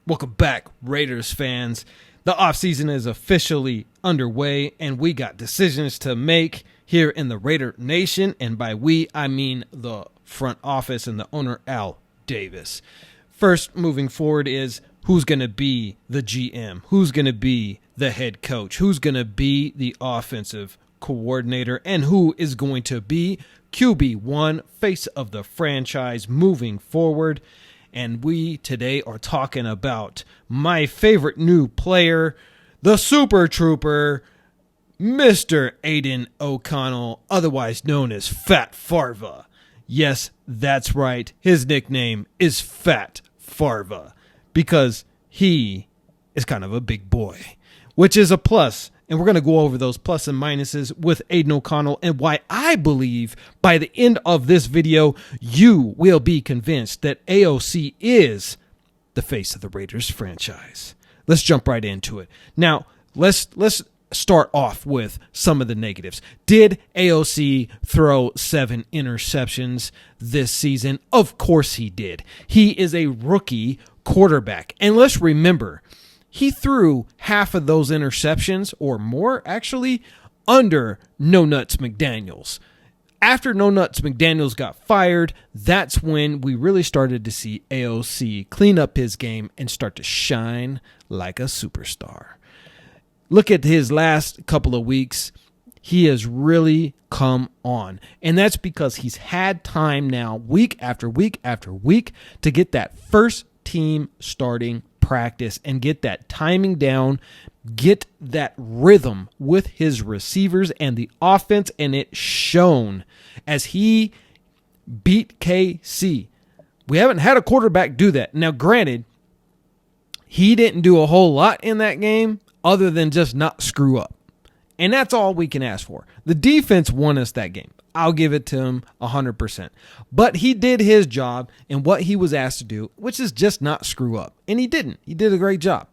Welcome back, Raiders fans. The offseason is officially underway, and we got decisions to make here in the Raider Nation. And by we, I mean the front office and the owner, Al Davis. First, moving forward is who's going to be the GM, who's going to be the head coach, who's going to be the offensive coordinator, and who is going to be QB1, face of the franchise moving forward. And we today are talking about my favorite new player, the Super Trooper, Mr. Aiden O'Connell, otherwise known as Fat Farva. Yes, that's right. His nickname is Fat Farva because he is kind of a big boy, which is a plus. And we're going to go over those plus and minuses with Aiden O'Connell and why I believe by the end of this video, you will be convinced that AOC is the face of the Raiders franchise. Let's jump right into it. Now, let's start off with some of the negatives. Did AOC throw 7 interceptions this season? Of course he did. He is a rookie quarterback. And let's remember, he threw half of those interceptions, or more actually, under No Nuts McDaniels. After No Nuts McDaniels got fired, that's when we really started to see AOC clean up his game and start to shine like a superstar. Look at his last couple of weeks. He has really come on. And that's because he's had time now, week after week after week, to get that first team starting practice and get that timing down, get that rhythm with his receivers and the offense, and it shone as he beat KC. We haven't had a quarterback do that. Now, granted, he didn't do a whole lot in that game other than just not screw up. And that's all we can ask for. The defense won us that game. I'll give it to him 100%. But he did his job in what he was asked to do, which is just not screw up. And he didn't. He did a great job.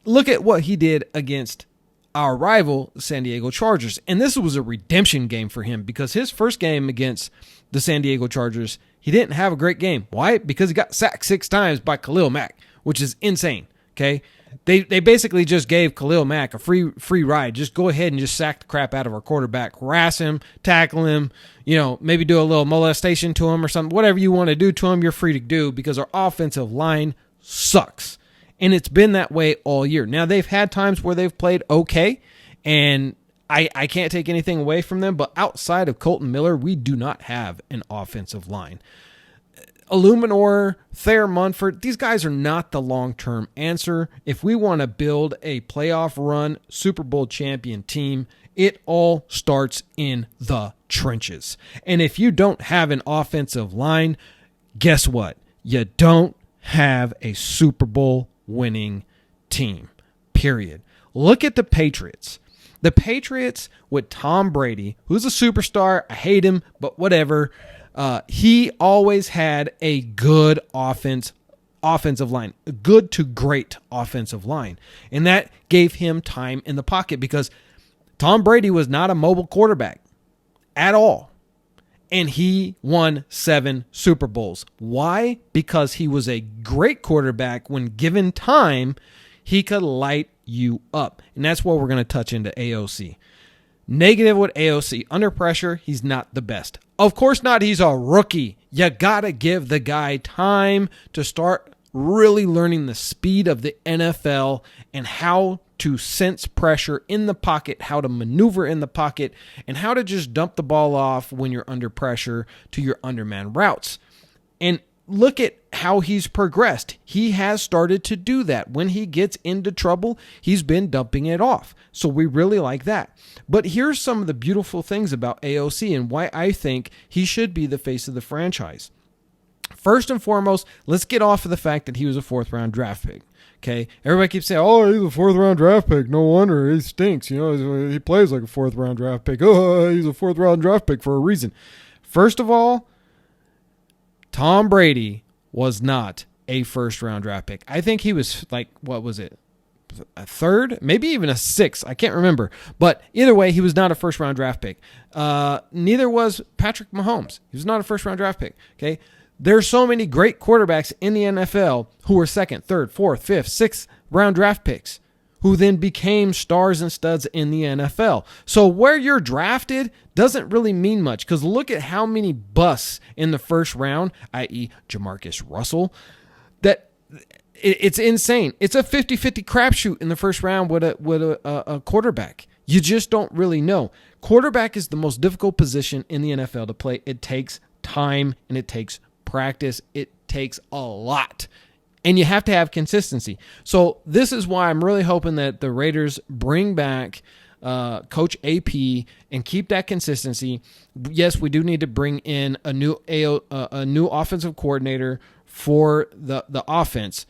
Look at what he did against our rival, San Diego Chargers. And this was a redemption game for him because his first game against the San Diego Chargers, he didn't have a great game. Why? Because he got sacked 6 times by Khalil Mack, which is insane. Okay? They basically just gave Khalil Mack a free ride. Just go ahead and just sack the crap out of our quarterback, harass him, tackle him, maybe do a little molestation to him or something. Whatever you want to do to him, you're free to do because our offensive line sucks. And it's been that way all year. Now, they've had times where they've played okay, and I can't take anything away from them, but outside of Colton Miller, we do not have an offensive line. Illuminor, Thayer Munford, these guys are not the long-term answer. If we want to build a playoff run, Super Bowl champion team, it all starts in the trenches. And if you don't have an offensive line, guess what? You don't have a Super Bowl winning team, period. Look at the Patriots. The Patriots with Tom Brady, who's a superstar. I hate him, but whatever. He always had a good offensive line, a good to great offensive line. And that gave him time in the pocket because Tom Brady was not a mobile quarterback at all. And he won 7 Super Bowls. Why? Because he was a great quarterback. When given time, he could light you up. And that's what we're going to touch into AOC. Negative with AOC. Under pressure, he's not the best. Of course not. He's a rookie. You got to give the guy time to start really learning the speed of the NFL and how to sense pressure in the pocket, how to maneuver in the pocket, and how to just dump the ball off when you're under pressure to your underman routes. And look at how he's progressed. He has started to do that. When he gets into trouble, he's been dumping it off. So we really like that. But here's some of the beautiful things about AOC and why I think he should be the face of the franchise. First and foremost, let's get off of the fact that he was a 4th-round draft pick. Okay, everybody keeps saying, "Oh, he's a 4th-round draft pick. No wonder he stinks. He plays like a 4th-round draft pick. Oh, he's a 4th-round draft pick for a reason." First of all, Tom Brady was not a 1st-round draft pick. I think he was like, what was it? A 3rd, maybe even a 6th. I can't remember. But either way, he was not a 1st-round draft pick. Neither was Patrick Mahomes. He was not a 1st-round draft pick. Okay. There's so many great quarterbacks in the NFL who were second, third, fourth, fifth, sixth round draft picks who then became stars and studs in the NFL. So where you're drafted doesn't really mean much, because look at how many busts in the first round, i.e. Jamarcus Russell, that it's insane. It's a 50-50 crapshoot in the first round with a quarterback. You just don't really know. Quarterback is the most difficult position in the NFL to play. It takes time and it takes practice. It takes a lot. And you have to have consistency. So this is why I'm really hoping that the Raiders bring back Coach AP and keep that consistency. Yes, we do need to bring in a new offensive coordinator for the offense.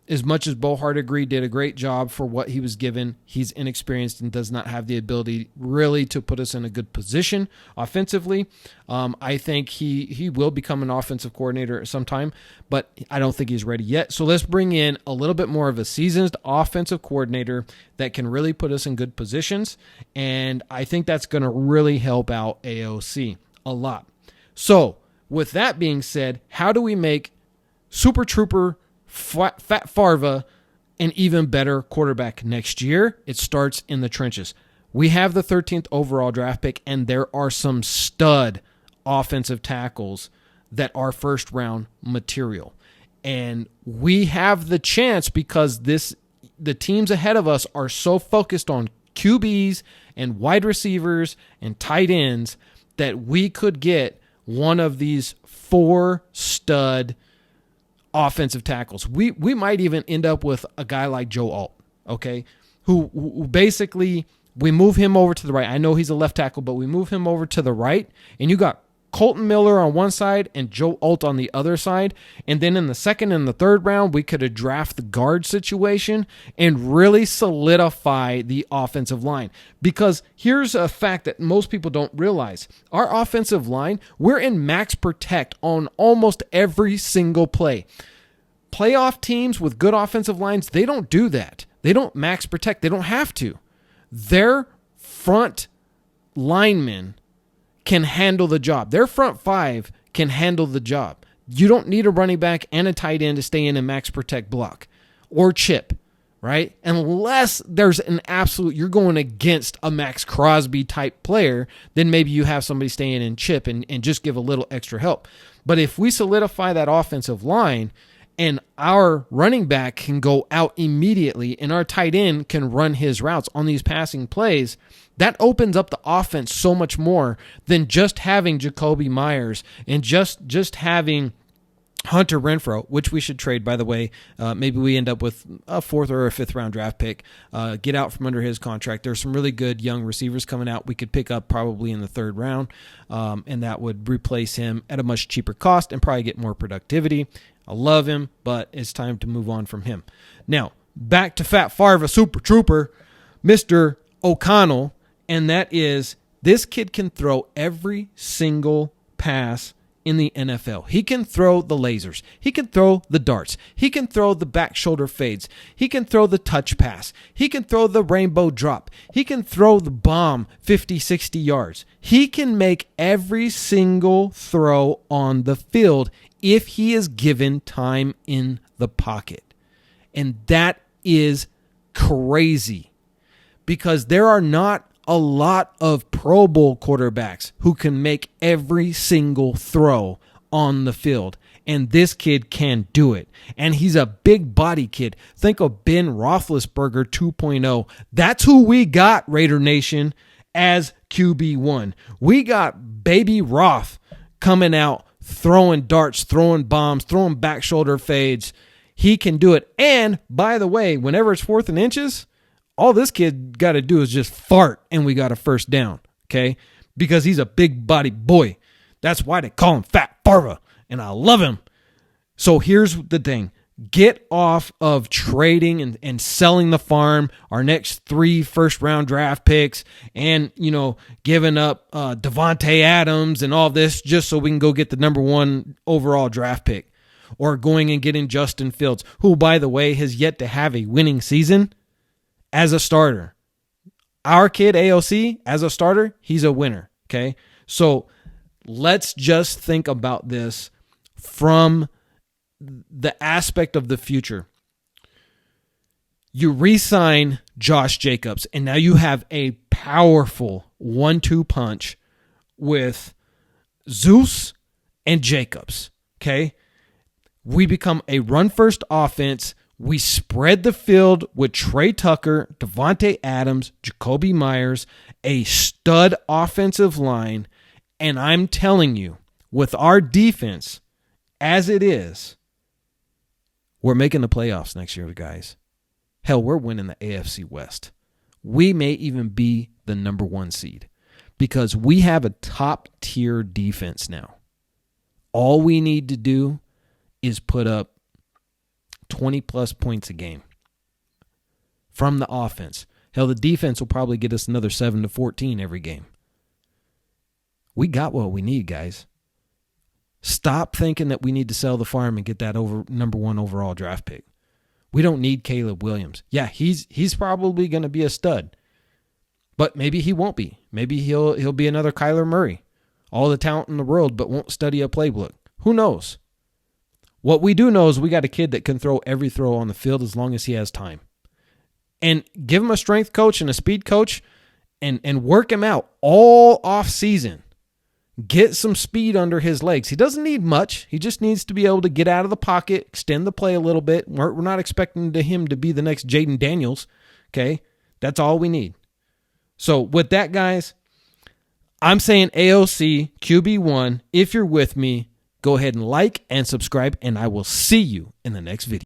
As much as Bo Hardigree did a great job for what he was given, he's inexperienced and does not have the ability really to put us in a good position offensively. I think he will become an offensive coordinator sometime, but I don't think he's ready yet. So let's bring in a little bit more of a seasoned offensive coordinator that can really put us in good positions, and I think that's going to really help out AOC a lot. So with that being said, how do we make Super Trooper Fat Farva an even better quarterback next year? It starts in the trenches. We have the 13th overall draft pick, and there are some stud offensive tackles that are first round material. And we have the chance, because the teams ahead of us are so focused on QBs and wide receivers and tight ends, that we could get one of these 4 stud offensive tackles. We might even end up with a guy like Joe Alt, okay, who basically, we move him over to the right. I know he's a left tackle, but we move him over to the right, and you got Colton Miller on one side and Joe Alt on the other side. And then in the second and the third round, we could have drafted the guard situation and really solidify the offensive line. Because here's a fact that most people don't realize. Our offensive line, we're in max protect on almost every single play. Playoff teams with good offensive lines, they don't do that. They don't max protect. They don't have to. Their front linemen can handle the job. Their front 5 can handle the job. You don't need a running back and a tight end to stay in a max protect block or chip, right? Unless there's an absolute, you're going against a Max Crosby type player, then maybe you have somebody stay in and chip and just give a little extra help. But if we solidify that offensive line and our running back can go out immediately and our tight end can run his routes on these passing plays, that opens up the offense so much more than just having Jacoby Myers and just having Hunter Renfrow, which we should trade, by the way. Maybe we end up with a 4th or a 5th round draft pick. Get out from under his contract. There's some really good young receivers coming out we could pick up probably in the 3rd round, and that would replace him at a much cheaper cost and probably get more productivity. I love him, but it's time to move on from him. Now, back to Fat Farva Super Trooper, Mr. O'Connell, and that is, this kid can throw every single pass in the NFL. He can throw the lasers. He can throw the darts. He can throw the back shoulder fades. He can throw the touch pass. He can throw the rainbow drop. He can throw the bomb 50, 60 yards. He can make every single throw on the field if he is given time in the pocket. And that is crazy, because there are not a lot of Pro Bowl quarterbacks who can make every single throw on the field. And this kid can do it. And he's a big body kid. Think of Ben Roethlisberger 2.0. That's who we got, Raider Nation, as QB1. We got baby Roth coming out, throwing darts, throwing bombs, throwing back shoulder fades. He can do it. And by the way, whenever it's 4th and inches, all this kid got to do is just fart and we got a first down, okay? Because he's a big body boy. That's why they call him Fat Farva, and I love him. So here's the thing. Get off of trading and selling the farm, our next 3 first-round draft picks, and, giving up Devontae Adams and all this just so we can go get the number 1 overall draft pick. Or going and getting Justin Fields, who, by the way, has yet to have a winning season as a starter. Our kid, AOC, as a starter, he's a winner, okay? So let's just think about this from the aspect of the future. You re-sign Josh Jacobs, and now you have a powerful 1-2 punch with Zeus and Jacobs, okay? We become a run-first offense. We spread the field with Trey Tucker, Devontae Adams, Jacoby Myers, a stud offensive line, and I'm telling you, with our defense as it is, we're making the playoffs next year, guys. Hell, we're winning the AFC West. We may even be the number 1 seed because we have a top-tier defense now. All we need to do is put up 20-plus points a game from the offense. Hell, the defense will probably get us another 7-14 every game. We got what we need, guys. Stop thinking that we need to sell the farm and get that number 1 overall draft pick. We don't need Caleb Williams. Yeah, he's probably going to be a stud. But maybe he won't be. Maybe he'll be another Kyler Murray. All the talent in the world, but won't study a playbook. Who knows? What we do know is we got a kid that can throw every throw on the field as long as he has time. And give him a strength coach and a speed coach and work him out all off season. Get some speed under his legs. He doesn't need much. He just needs to be able to get out of the pocket, extend the play a little bit. We're not expecting him to be the next Jaden Daniels. Okay? That's all we need. So with that, guys, I'm saying AOC QB1. If you're with me, go ahead and like and subscribe, and I will see you in the next video.